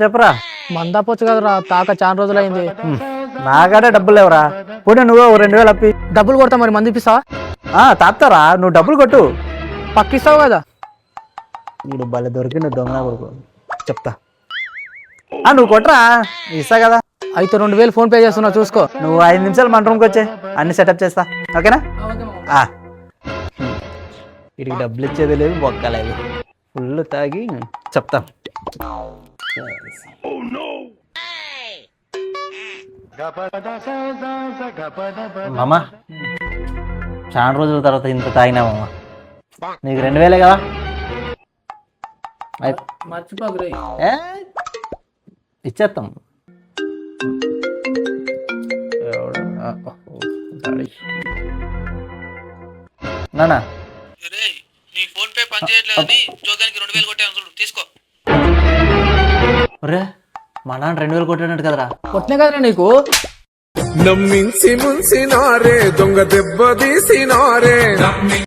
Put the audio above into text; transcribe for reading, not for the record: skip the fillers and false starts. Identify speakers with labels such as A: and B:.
A: చెప్పరా.
B: మందాపోచ్చు కదరా, తాక చాలా రోజులైంది.
A: నాకంటే డబ్బులు లేవరా. పోనీ నువ్వు 2000 అప్పి.
B: డబ్బులు కొడతా మరి, మంది ఇప్పిస్తావా?
A: తాపుతారా, నువ్వు డబ్బులు కొట్టు.
B: పక్కిస్తావు కదా?
A: వీడు భలే దొరికిండు దొంగ కొడుకు. చెప్తా. నువ్వు కొట్టరా, ఇస్తా కదా.
B: అయితే 2000 ఫోన్ పే చేస్తున్నా, చూసుకో.
A: నువ్వు 5 నిమిషాలు మన రూమ్కి వచ్చే, అన్ని సెటప్ చేస్తా. ఓకేనా? వీడికి డబ్బులు ఇచ్చేది లేదు, బొక్కలేదు. ఫుల్ తాగి చెప్తా. మామ, చాలా రోజుల తర్వాత ఇంత తాగినా మామ. నీకు 2000 కదా. ఇచ్చేస్తాం. నానా రే, మా నాన్న 2000 కొట్టాడు కదరా.
B: కొట్టినా కదరా నీకు.
C: నమ్మించి ముంచినారే, దొంగ దెబ్బ తీసినారే.